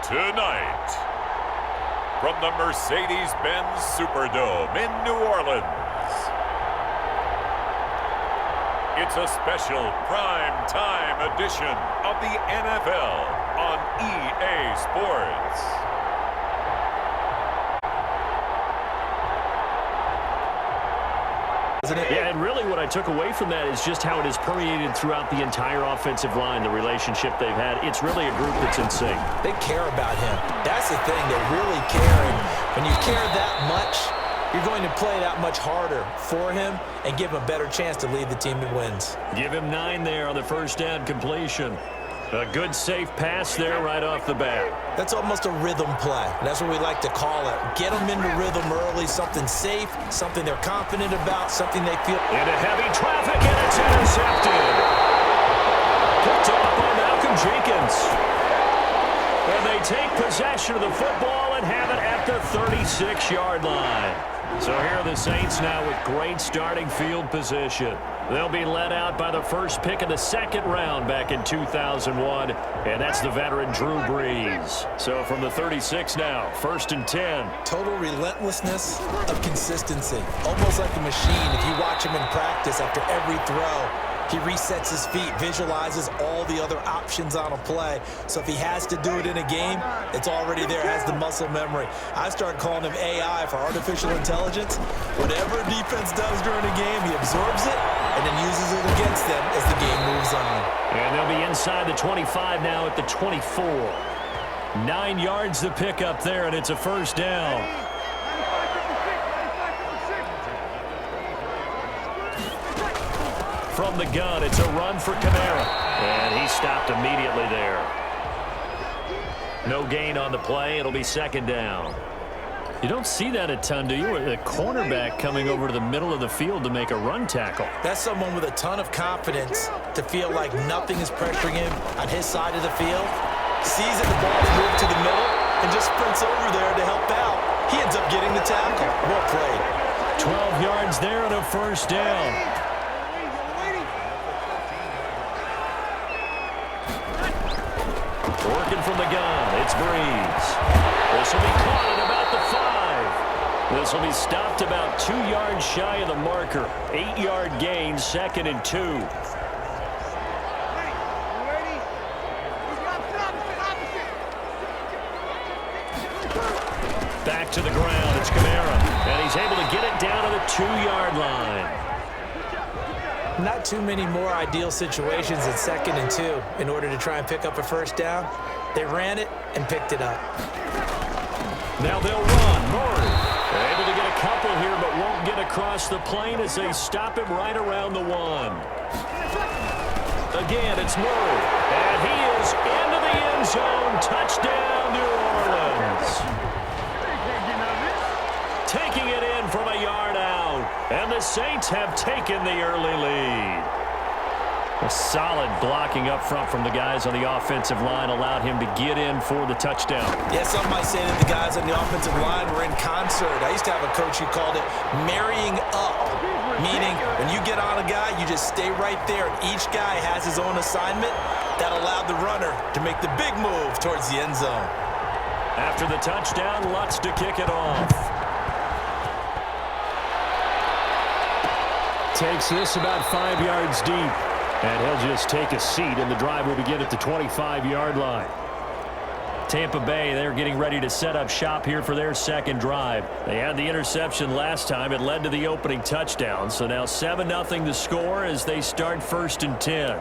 Tonight, from the Mercedes-Benz Superdome in New Orleans, it's a special prime time edition of the NFL on EA Sports. Yeah, and really what I took away from that is just how it has permeated throughout the entire offensive line, the relationship they've had. It's really a group that's in sync. They care about him. That's the thing. They really care. And when you care that much, you're going to play that much harder for him and give him a better chance to lead the team to wins. Give him 9 there on the first down completion. A good, safe pass there right off the bat. That's almost a rhythm play. That's what we like to call it. Get them into rhythm early, something safe, something they're confident about, something they feel. Into heavy traffic, and it's intercepted. Picked up by Malcolm Jenkins. And they take possession of the football and have it at the 36-yard line. So here are the Saints now with great starting field position. They'll be led out by the first pick of the second round back in 2001, and that's the veteran Drew Brees. So from the 36 now, 1st and 10. Total relentlessness of consistency. Almost like a machine. If you watch him in practice after every throw, he resets his feet, visualizes all the other options on a play. So if he has to do it in a game, it's already there, has the muscle memory. I start calling him AI for artificial intelligence. Whatever defense does during a game, he absorbs it and then uses it against them as the game moves on. And they'll be inside the 25 now at the 24. 9 yards to pick up there, and it's a first down. From the gun, it's a run for Kamara. And he stopped immediately there. No gain on the play. It'll be second down. You don't see that a ton, do you? The cornerback coming over to the middle of the field to make a run tackle. That's someone with a ton of confidence to feel like nothing is pressuring him on his side of the field. Sees that the ball is moved to the middle and just sprints over there to help out. He ends up getting the tackle. Well played. 12 yards there and a first down. Working from the gun, it's Brees. This will be caught at about the 5. This will be stopped about 2 yards shy of the marker. 8-yard gain, 2nd and 2. Back to the ground, it's Kamara. And he's able to get it down to the 2-yard line. Not too many more ideal situations at 2nd and 2 in order to try and pick up a first down. They ran it and picked it up. Now they'll run. Murray able to get a couple here, but won't get across the plane as they stop him right around the 1. Again, it's Murray. And he is into the end zone. Touchdown, New Orleans. Taking it in from a yard out. And the Saints have taken the early lead. A solid blocking up front from the guys on the offensive line allowed him to get in for the touchdown. Yeah, some might say that the guys on the offensive line were in concert. I used to have a coach who called it marrying up, meaning when you get on a guy, you just stay right there, and each guy has his own assignment. That allowed the runner to make the big move towards the end zone. After the touchdown, Lutz to kick it off. Takes this about 5 yards deep. And he'll just take a seat, and the drive will begin at the 25-yard line. Tampa Bay, they're getting ready to set up shop here for their second drive. They had the interception last time. It led to the opening touchdown. So now 7-0 the score as they start 1st and 10.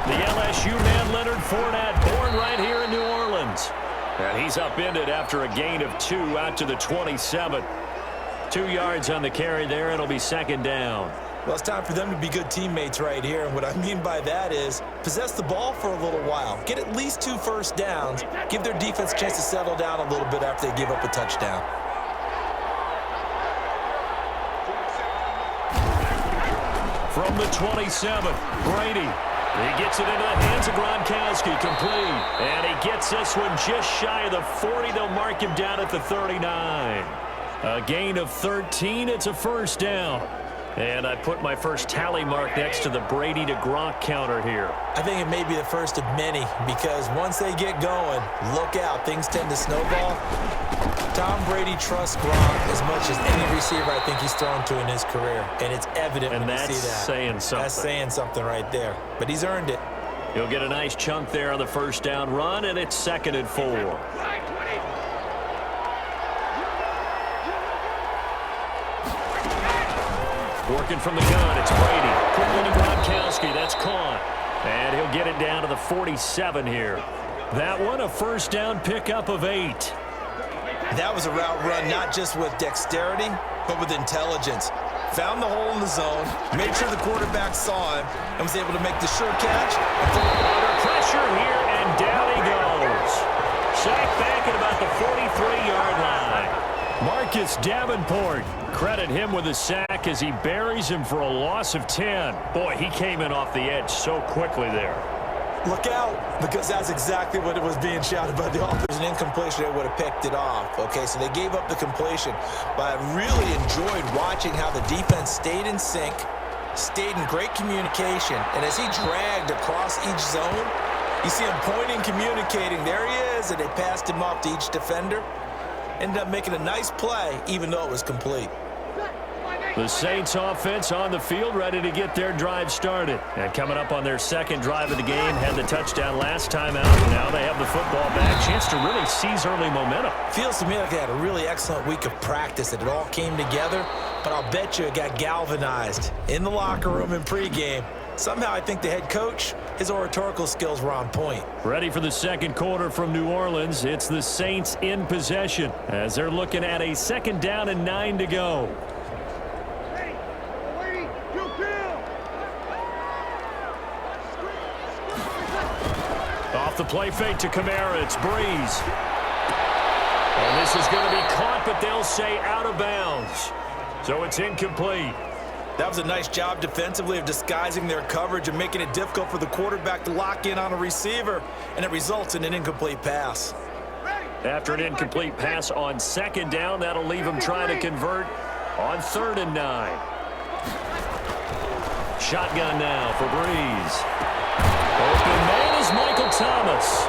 The LSU man Leonard Fournette, born right here in New Orleans. And he's upended after a gain of 2 out to the 27. 2 yards on the carry there. It'll be second down. Well, it's time for them to be good teammates right here. And what I mean by that is possess the ball for a little while. Get at least 2 first downs. Give their defense a chance to settle down a little bit after they give up a touchdown. From the 27, Brady. He gets it into the hands of Gronkowski, complete. And he gets this one just shy of the 40. They'll mark him down at the 39. A gain of 13. It's a first down. And I put my first tally mark next to the Brady to Gronk counter here. I think it may be the first of many because once they get going, look out. Things tend to snowball. Tom Brady trusts Gronk as much as any receiver I think he's thrown to in his career. And it's evident when you see that. And that's saying something. That's saying something right there. But he's earned it. He'll get a nice chunk there on the first down run, and it's 2nd and 4. Working from the gun, it's Brady. Quickly to Gronkowski, that's caught. And he'll get it down to the 47 here. That one, a first down pickup of 8. That was a route run not just with dexterity, but with intelligence. Found the hole in the zone, made sure the quarterback saw him, and was able to make the sure catch. Under pressure here, and down he goes. Sacked back at about the 43-yard line. Marcus Davenport, credit him with a sack as he buries him for a loss of 10. Boy, he came in off the edge so quickly there. Look out, because that's exactly what it was being shouted by the offense. An incompletion, they would have picked it off. Okay, so they gave up the completion. But I really enjoyed watching how the defense stayed in sync, stayed in great communication, and as he dragged across each zone, you see him pointing, communicating. There he is, and they passed him off to each defender. Ended up making a nice play, even though it was complete. The Saints offense on the field, ready to get their drive started. And coming up on their second drive of the game, had the touchdown last time out. Now they have the football back. Chance to really seize early momentum. Feels to me like they had a really excellent week of practice, that it all came together. But I'll bet you it got galvanized in the locker room in pregame. Somehow I think the head coach, his oratorical skills were on point. Ready for the second quarter from New Orleans. It's the Saints in possession as they're looking at a 2nd down and 9 to go. Off the play fake to Kamara, it's Breeze. And this is going to be caught, but they'll say out of bounds. So it's incomplete. That was a nice job defensively of disguising their coverage and making it difficult for the quarterback to lock in on a receiver, and it results in an incomplete pass. After an incomplete pass on 2nd down, that'll leave him trying to convert on 3rd and 9. Shotgun now for Breeze. Open man is Michael Thomas.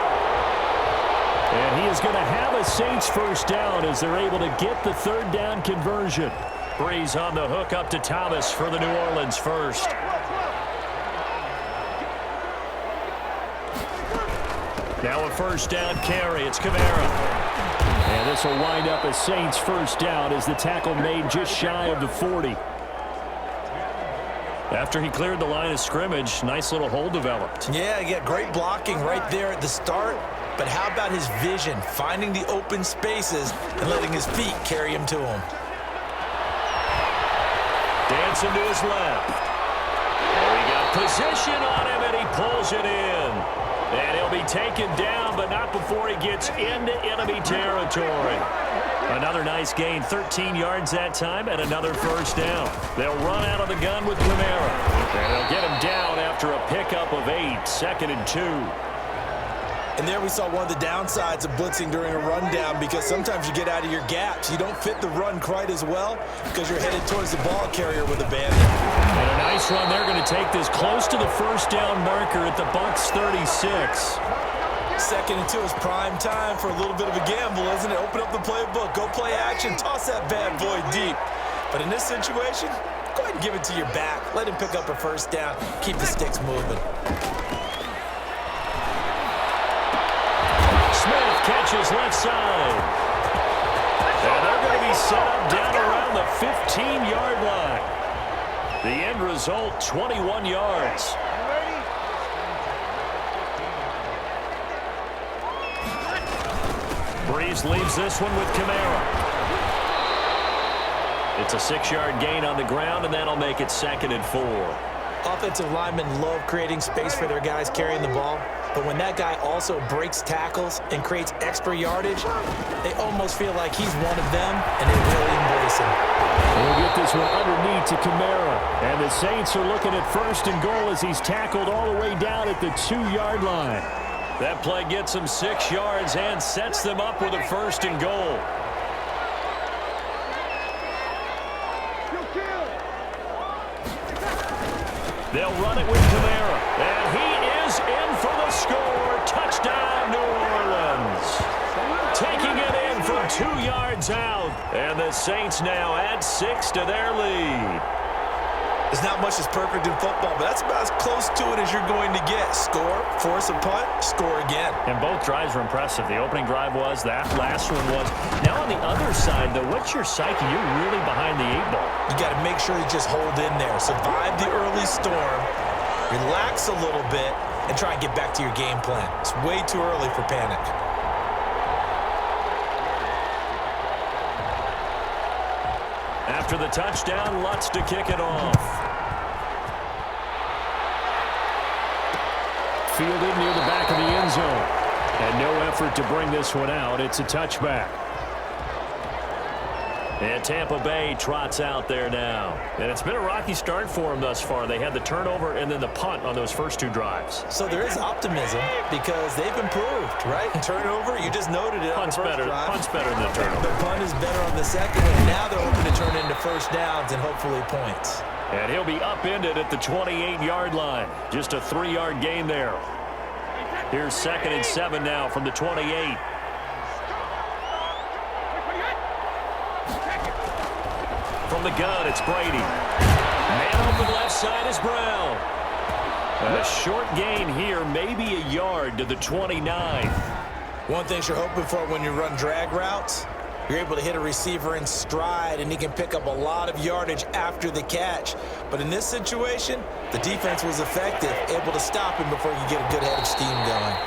And he is going to have a Saints first down as they're able to get the 3rd down conversion. Breeze on the hook up to Thomas for the New Orleans first. Now a first down carry. It's Kamara. And this will wind up a Saints first down as the tackle made just shy of the 40. After he cleared the line of scrimmage, nice little hole developed. Yeah, he got great blocking right there at the start. But how about his vision, finding the open spaces and letting his feet carry him to him? Dancing to his left. Oh, he got position on him, and he pulls it in. And he'll be taken down, but not before he gets into enemy territory. Another nice gain, 13 yards that time, and another first down. They'll run out of the gun with Kamara. And they'll get him down after a pickup of 8, 2nd and 2. And there we saw one of the downsides of blitzing during a rundown, because sometimes you get out of your gaps. You don't fit the run quite as well because you're headed towards the ball carrier with a bandit. And a nice run. They're going to take this close to the first down marker at the Bucs 36. 2nd and 2 is prime time for a little bit of a gamble, isn't it? Open up the playbook, go play action, toss that bad boy deep. But in this situation, go ahead and give it to your back. Let him pick up a first down. Keep the sticks moving. Smith catches left side. And they're going to be set up down around the 15-yard line. The end result, 21 yards. Breeze leaves this one with Kamara. It's a 6-yard gain on the ground, and that'll make it 2nd and 4. Offensive linemen love creating space for their guys carrying the ball, but when that guy also breaks tackles and creates extra yardage, they almost feel like he's one of them, and they really embrace him. We'll get this one underneath to Kamara, and the Saints are looking at 1st and goal as he's tackled all the way down at the 2-yard line. That play gets them 6 yards and sets them up with a 1st and goal. They'll run it with Kamara. And he is in for the score. Touchdown, New Orleans. Taking it in from 2 yards out. And the Saints now add 6 to their lead. There's not much that's perfect in football, but that's about as close to it as you're going to get. Score, force a punt, score again. And both drives were impressive. The opening drive was, that last one was. Now on the other side, though, what's your psyche? You're really behind the 8 ball. You got to make sure you just hold in there. Survive the early storm, relax a little bit, and try and get back to your game plan. It's way too early for panic. After the touchdown, Lutz to kick it off. Fielded near the back of the end zone. And no effort to bring this one out. It's a touchback. And Tampa Bay trots out there now. And it's been a rocky start for them thus far. They had the turnover and then the punt on those first 2 drives. So there is optimism because they've improved, right? Turnover, you just noted it. Punt's better. Punt's better than the turnover. The punt is better on the second one. Now they're hoping to turn into first downs and hopefully points. And he'll be upended at the 28-yard line. Just a 3-yard gain there. Here's 2nd and 7 now from the 28. From the gun, it's Brady. Man open left side is Brown. A short gain here, maybe a yard to the 29. One thing you're hoping for when you run drag routes, you're able to hit a receiver in stride, and he can pick up a lot of yardage after the catch. But in this situation, the defense was effective, able to stop him before you get a good head of steam going.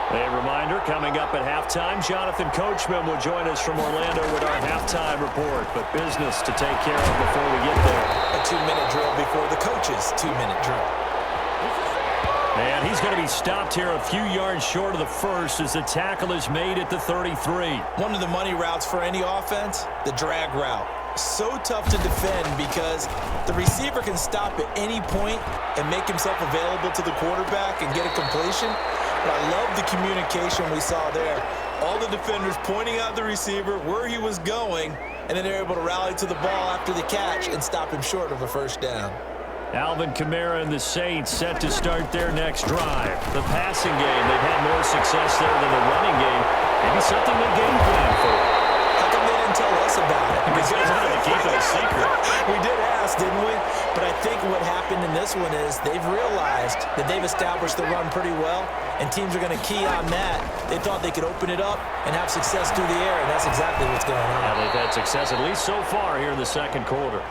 A reminder, coming up at halftime, Jonathan Coachman will join us from Orlando with our halftime report. But business to take care of before we get there. A 2-minute drill before the coach's 2-minute drill. And he's going to be stopped here a few yards short of the first as the tackle is made at the 33. One of the money routes for any offense, the drag route. So tough to defend because the receiver can stop at any point and make himself available to the quarterback and get a completion. But I love the communication we saw there. All the defenders pointing out the receiver, where he was going, and then they're able to rally to the ball after the catch and stop him short of a first down. Alvin Kamara and the Saints set to start their next drive. The passing game, they've had more success there than the running game. Maybe something to game plan for. How come they didn't tell us about it? Because they wanted to keep it a secret. We did ask, didn't we? But I think what happened in this one is they've realized that they've established the run pretty well, and teams are going to key on that. They thought they could open it up and have success through the air, and that's exactly what's going on. Yeah, they've had success at least so far here in the second quarter.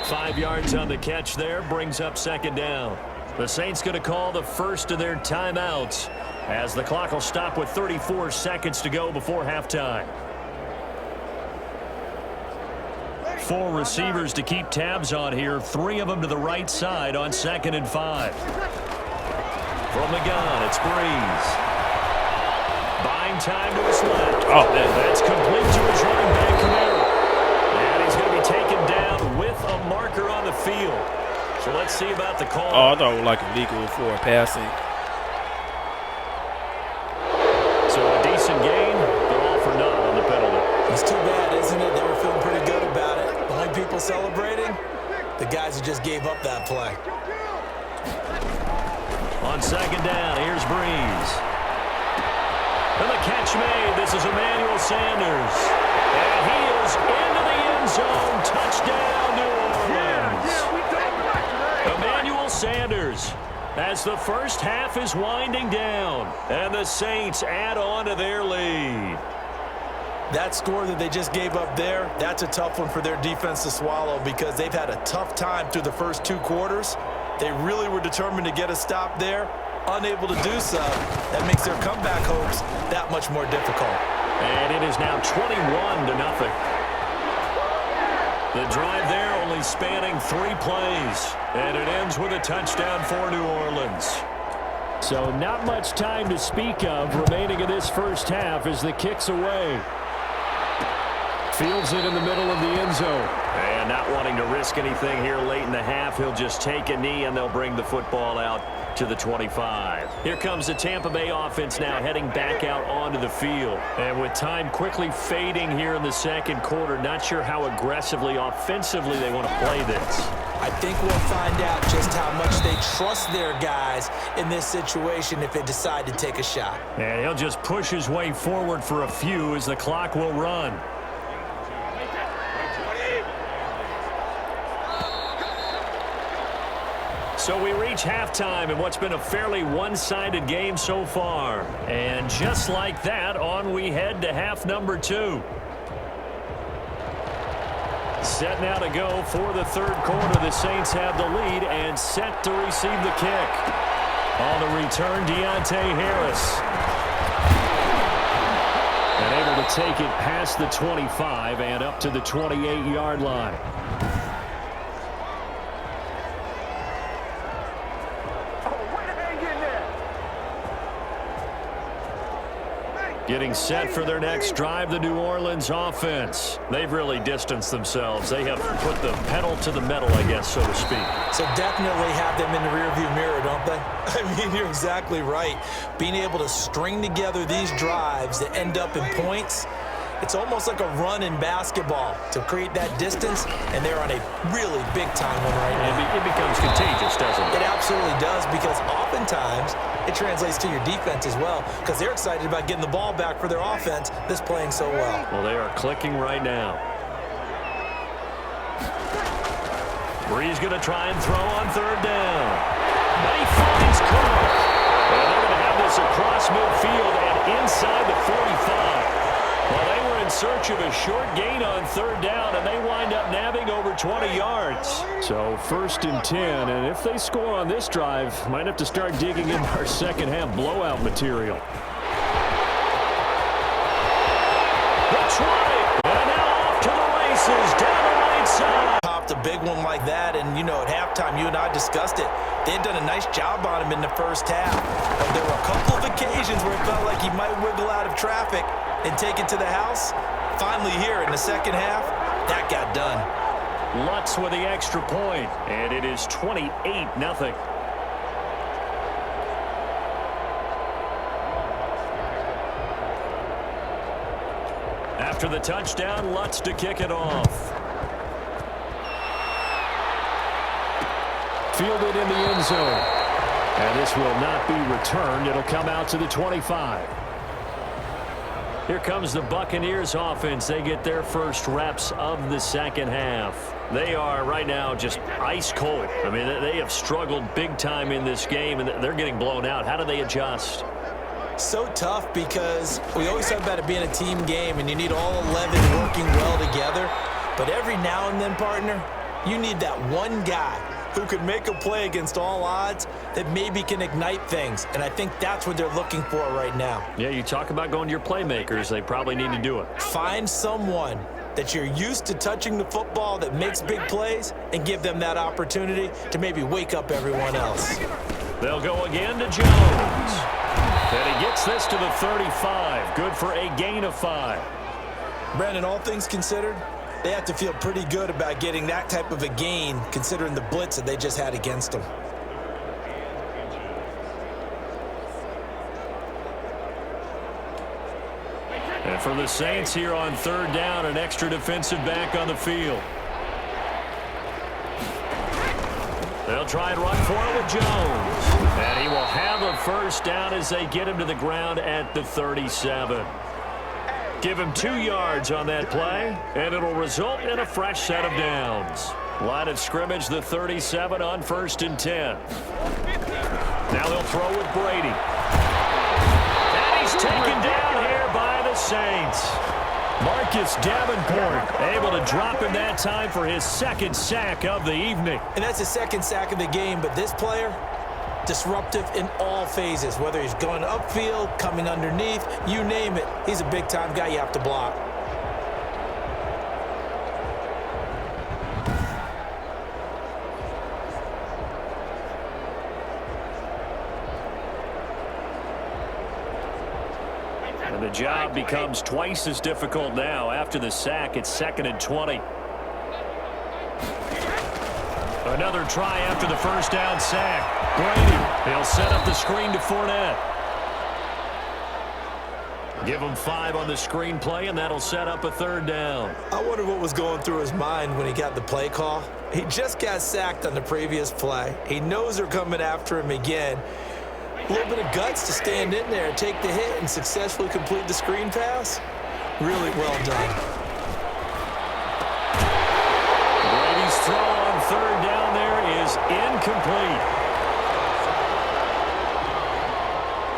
5 yards on the catch there, brings up 2nd down. The Saints going to call the first of their timeouts as the clock will stop with 34 seconds to go before halftime. 4 receivers to keep tabs on here, 3 of them to the right side on 2nd and 5. From the gun, it's Breeze. Buying time to his left. Oh, that's complete to his running back, Kamara. And he's going to be taken down with a marker on the field. So let's see about the call. Oh, I thought it was like illegal for passing. So a decent gain, but all for naught on the penalty. It's too bad, isn't it? They were feeling pretty good about it. The only people celebrating, the guys who just gave up that play. On 2nd down, here's Breeze. And the catch made. This is Emmanuel Sanders. And he is into the end zone. Touchdown, New Orleans. Emmanuel Sanders as the first half is winding down. And the Saints add on to their lead. That score that they just gave up there, that's a tough one for their defense to swallow because they've had a tough time through the first 2 quarters. They really were determined to get a stop there, unable to do so. That makes their comeback hopes that much more difficult. And it is now 21-0. The drive there only spanning 3 plays, and it ends with a touchdown for New Orleans. So not much time to speak of remaining in this first half as the kick's away. Fields it in the middle of the end zone. And not wanting to risk anything here late in the half, he'll just take a knee and they'll bring the football out to the 25. Here comes the Tampa Bay offense now heading back out onto the field. And with time quickly fading here in the second quarter, not sure how aggressively, offensively they want to play this. I think we'll find out just how much they trust their guys in this situation if they decide to take a shot. And he'll just push his way forward for a few as the clock will run. So we reach halftime in what's been a fairly one-sided game so far. And just like that, on we head to half number 2. Set now to go for the third quarter. The Saints have the lead and set to receive the kick. On the return, Deontay Harris. And able to take it past the 25 and up to the 28-yard line. Getting set for their next drive, the New Orleans offense. They've really distanced themselves. They have put the pedal to the metal, I guess, so to speak. So definitely have them in the rearview mirror, don't they? I mean, you're exactly right. Being able to string together these drives that end up in points, it's almost like a run in basketball to create that distance, and they're on a really big-time one right now. It becomes contagious, doesn't it? It absolutely does, because oftentimes it translates to your defense as well, because they're excited about getting the ball back for their offense that's playing so well. Well, they are clicking right now. Bree's going to try and throw on third down. But he finds Cook. And they're going to have this across midfield and inside the 45. Well, they were in search of a short gain on third down, and they wind up nabbing over 20 yards. So 1st and 10, and if they score on this drive, might have to start digging in our second half blowout material. That's right. And now off to the races down the right side. Popped a big one like that, and, you know, at halftime, you and I discussed it. They had done a nice job on him in the first half. But there were a couple of occasions where it felt like he might wiggle out of traffic and take it to the house. Finally here in the second half, that got done. Lutz with the extra point, and it is 28-0. After the touchdown, Lutz to kick it off. Fielded in the end zone. And this will not be returned. It'll come out to the 25. Here comes the Buccaneers offense. They get their first reps of the second half. They are right now just ice cold. I mean, they have struggled big time in this game, and they're getting blown out. How do they adjust? So tough, because we always talk about it being a team game, and you need all 11 working well together. But every now and then, partner, you need that one guy who could make a play against all odds that maybe can ignite things. And I think that's what they're looking for right now. Yeah, you talk about going to your playmakers. They probably need to do it. Find someone that you're used to touching the football that makes big plays and give them that opportunity to maybe wake up everyone else. They'll go again to Jones. And he gets this to the 35. Good for a gain of 5. Brandon, all things considered, they have to feel pretty good about getting that type of a gain, considering the blitz that they just had against them. And for the Saints here on third down, an extra defensive back on the field. They'll try and run for it with Jones. And he will have a first down as they get him to the ground at the 37. Give him 2 yards on that play, and it'll result in a fresh set of downs. Line of scrimmage, the 37 on 1st and 10. Now they'll throw with Brady. And he's taken down here by the Saints. Marcus Davenport able to drop him that time for his 2nd sack of the evening. And that's his 2nd sack of the game, but this player, disruptive in all phases, whether he's going upfield, coming underneath, you name it. He's a big-time guy you have to block. And And the job becomes twice as difficult now. After the sack, it's 2nd and 20. Another try after the first down sack. Brady, he'll set up the screen to Fournette. Give him 5 on the screen play, and that'll set up a 3rd down. I wonder what was going through his mind when he got the play call. He just got sacked on the previous play. He knows they're coming after him again. A little bit of guts to stand in there, take the hit, and successfully complete the screen pass. Really well done. Brady's throw on 3rd down there is incomplete.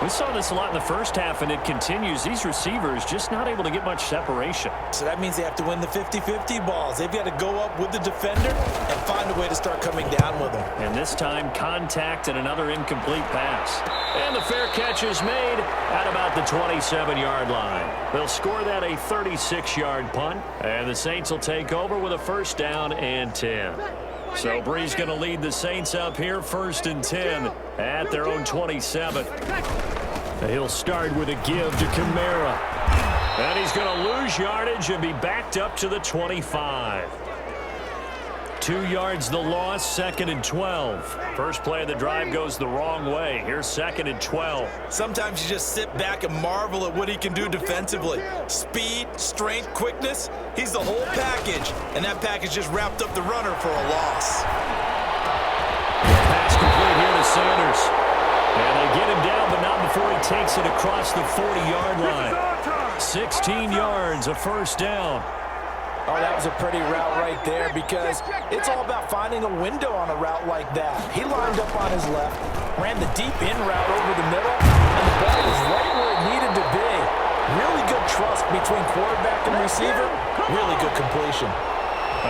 We saw this a lot in the first half, and it continues. These receivers just not able to get much separation. So that means they have to win the 50-50 balls. They've got to go up with the defender and find a way to start coming down with them. And this time, contact and another incomplete pass. And the fair catch is made at about the 27-yard line. They'll score that a 36-yard punt, and the Saints will take over with a 1st down and 10. So Bree's going to lead the Saints up here 1st and 10 at their own 27. He'll start with a give to Kamara. And he's going to lose yardage and be backed up to the 25. 2 yards the loss, 2nd and 12. First play of the drive goes the wrong way. Here's 2nd and 12. Sometimes you just sit back and marvel at what he can do defensively. Speed, strength, quickness, he's the whole package. And that package just wrapped up the runner for a loss. Pass complete here to Sanders. And they get him down, but not before he takes it across the 40-yard line. 16 yards, a 1st down. Oh, that was a pretty route right there because it's all about finding a window on a route like that. He lined up on his left, ran the deep in route over the middle, and the ball was right where it needed to be. Really good trust between quarterback and receiver. Really good completion.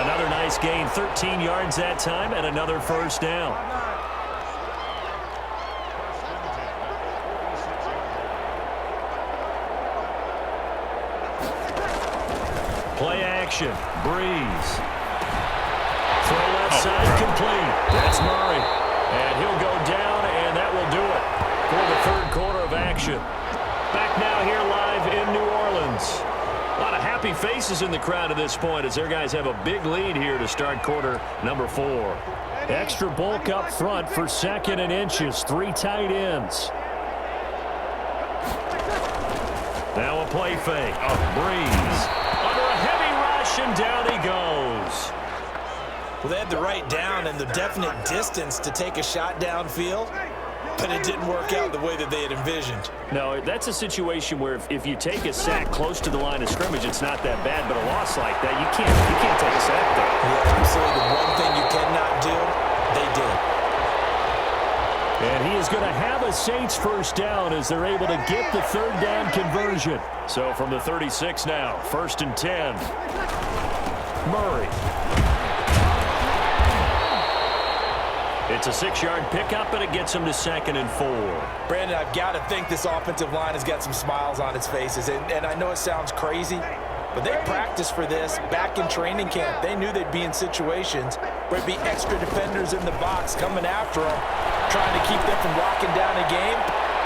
Another nice gain, 13 yards that time, and another 1st down. Play action. Breeze. Throw left side complete. That's Murray. And he'll go down, and that will do it for the 3rd quarter of action. Back now here live in New Orleans. A lot of happy faces in the crowd at this point as their guys have a big lead here to start quarter number 4. Extra bulk up front for 2nd and inches. 3 tight ends. Now a play fake. Breeze. Under a heavy rush, and down he goes. Well, they had the right down and the definite distance to take a shot downfield, but it didn't work out the way that they had envisioned. No, that's a situation where if you take a sack close to the line of scrimmage, it's not that bad, but a loss like that, you can't take a sack there. Yeah, absolutely. The one thing you cannot do, they did. And he is going to have a Saints 1st down as they're able to get the 3rd down conversion. So from the 36 now, 1st and 10. Murray. It's a 6-yard pickup, and it gets him to 2nd and 4. Brandon, I've got to think this offensive line has got some smiles on its faces. And I know it sounds crazy, but they practiced for this back in training camp. They knew they'd be in situations where it'd be extra defenders in the box coming after them, trying to keep them from locking down a game.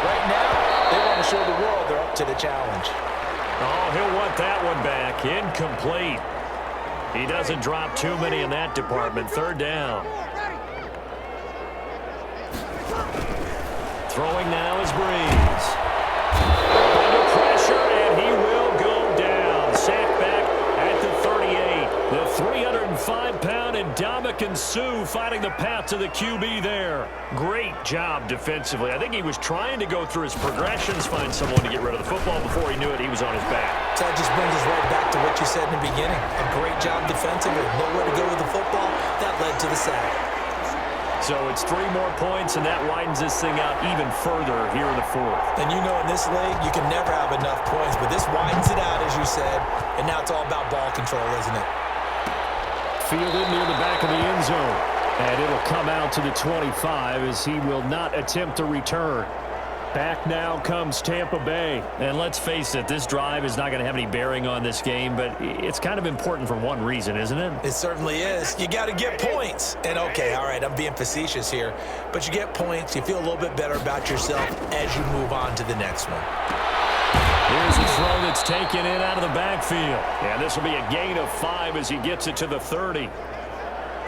Right now, they want to show the world they're up to the challenge. Oh, he'll want that one back. Incomplete. He doesn't drop too many in that department. 3rd down. Throwing now is Breeze. Under pressure, and he will go down. Sacked back at the 38. The 305-pound Ndamukong Suh finding the path to the QB there. Great job defensively. I think he was trying to go through his progressions, find someone to get rid of the football. Before he knew it, he was on his back. So that just brings us right back to what you said in the beginning. A great job defensively. Nowhere to go with the football. That led to the sack. So it's 3 more points, and that widens this thing out even further here in the 4th. And you know in this league, you can never have enough points, but this widens it out, as you said, and now it's all about ball control, isn't it? Fielded near the back of the end zone, and it'll come out to the 25 as he will not attempt to return. Back now comes Tampa Bay. And let's face it, this drive is not going to have any bearing on this game, but it's kind of important for one reason, isn't it? It certainly is. You got to get points. And okay, all right, I'm being facetious here, but you get points, you feel a little bit better about yourself as you move on to the next one. Here's a throw that's taken in out of the backfield. And this will be a gain of 5 as he gets it to the 30.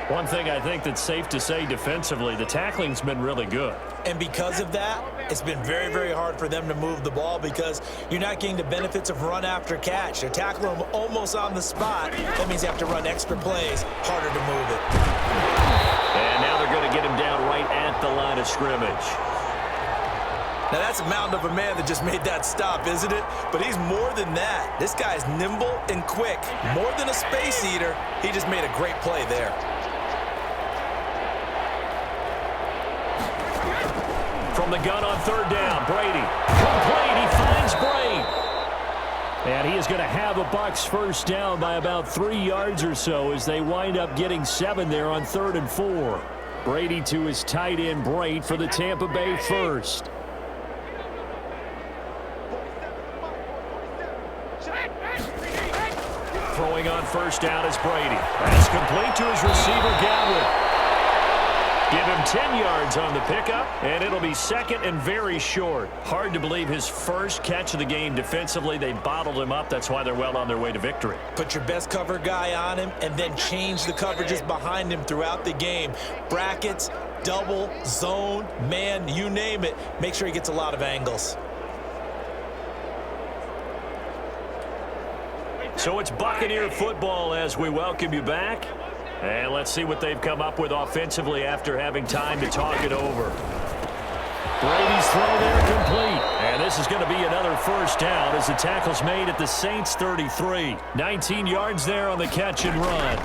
One thing I think that's safe to say defensively, the tackling's been really good. And because of that, it's been very, very hard for them to move the ball because you're not getting the benefits of run after catch. They're tackling them almost on the spot. That means you have to run extra plays, harder to move it. And now they're going to get him down right at the line of scrimmage. Now that's a mountain of a man that just made that stop, isn't it? But he's more than that. This guy's nimble and quick. More than a space eater, he just made a great play there. From the gun on third down, Brady. Complete, he finds Brady. And he is going to have a Bucs first down by about 3 yards or so as they wind up getting 7 there on 3rd and 4. Brady to his tight end, Brate, for the Tampa Bay first. Throwing on first down is Brady. That's complete to his receiver, Godwin. Give him 10 yards on the pickup, and it'll be 2nd and very short. Hard to believe his first catch of the game defensively. They bottled him up. That's why they're well on their way to victory. Put your best cover guy on him and then change the coverages behind him throughout the game. Brackets, double, zone, man, you name it. Make sure he gets a lot of angles. So it's Buccaneer football as we welcome you back. And let's see what they've come up with offensively after having time to talk it over. Brady's throw there complete. And this is going to be another first down as the tackle's made at the Saints 33. 19 yards there on the catch and run.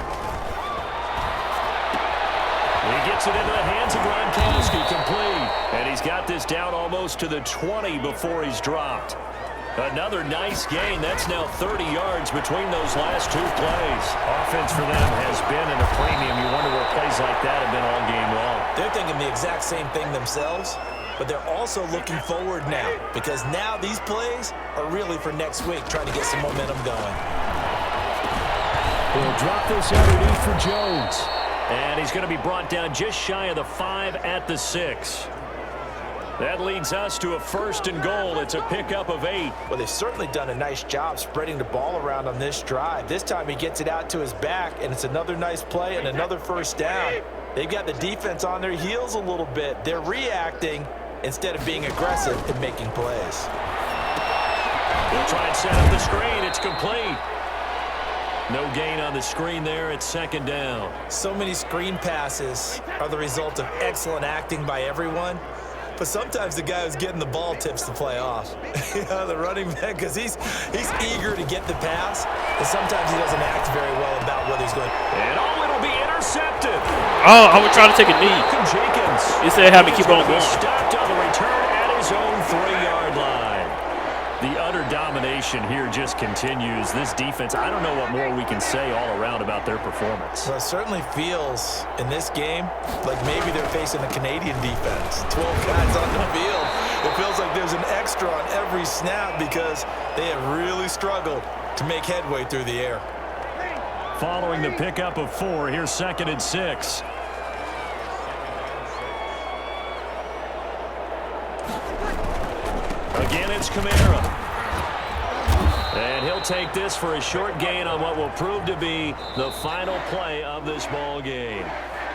He gets it into the hands of Gronkowski, complete. And he's got this down almost to the 20 before he's dropped. Another nice gain. That's now 30 yards between those last 2 plays. Offense for them has been at a premium. You wonder where plays like that have been all game long. They're thinking the exact same thing themselves, but they're also looking forward now because now these plays are really for next week, trying to get some momentum going. He'll drop this underneath for Jones. And he's going to be brought down just shy of the 5 at the 6. That leads us to a 1st and goal. It's a pickup of 8. Well, they've certainly done a nice job spreading the ball around on this drive. This time he gets it out to his back, and it's another nice play and another first down. They've got the defense on their heels a little bit. They're reacting instead of being aggressive and making plays. We'll try and set up the screen. It's complete. No gain on the screen there. It's 2nd down. So many screen passes are the result of excellent acting by everyone. But sometimes the guy who's getting the ball tips the play off. You know, the running back, because he's eager to get the pass, and sometimes he doesn't act very well about what he's going. And it'll be intercepted. Oh, I was trying to take a knee. Jenkins. He said have me keep on going. Stopped on the return at his own 3-yard line. The utter domination here just continues. This defense, I don't know what more we can say all around about their performance. Well, it certainly feels in this game like maybe they're facing a Canadian defense. 12 guys on the field. It feels like there's an extra on every snap because they have really struggled to make headway through the air. Following the pickup of 4, here's 2nd and 6. Again, it's Kamara. And he'll take this for a short gain on what will prove to be the final play of this ball game.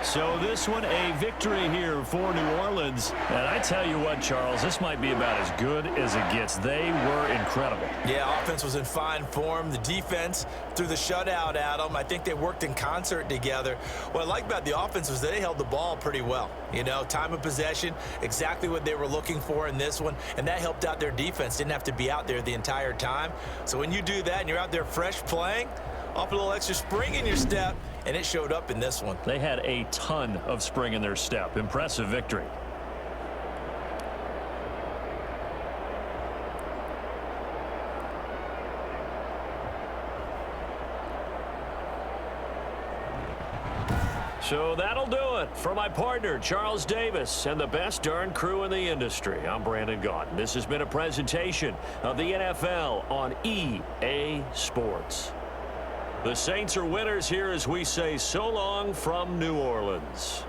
So this one, a victory here for New Orleans. And I tell you what, Charles, this might be about as good as it gets. They were incredible. Yeah, offense was in fine form. The defense threw the shutout at them. I think they worked in concert together. What I like about the offense was they held the ball pretty well. You know, time of possession, exactly what they were looking for in this one, and that helped out their defense. Didn't have to be out there the entire time. So when you do that and you're out there fresh playing, off a little extra spring in your step, and it showed up in this one. They had a ton of spring in their step. Impressive victory. So that'll do it for my partner, Charles Davis, and the best darn crew in the industry. I'm Brandon Gaudin. This has been a presentation of the NFL on EA Sports. The Saints are winners here as we say so long from New Orleans.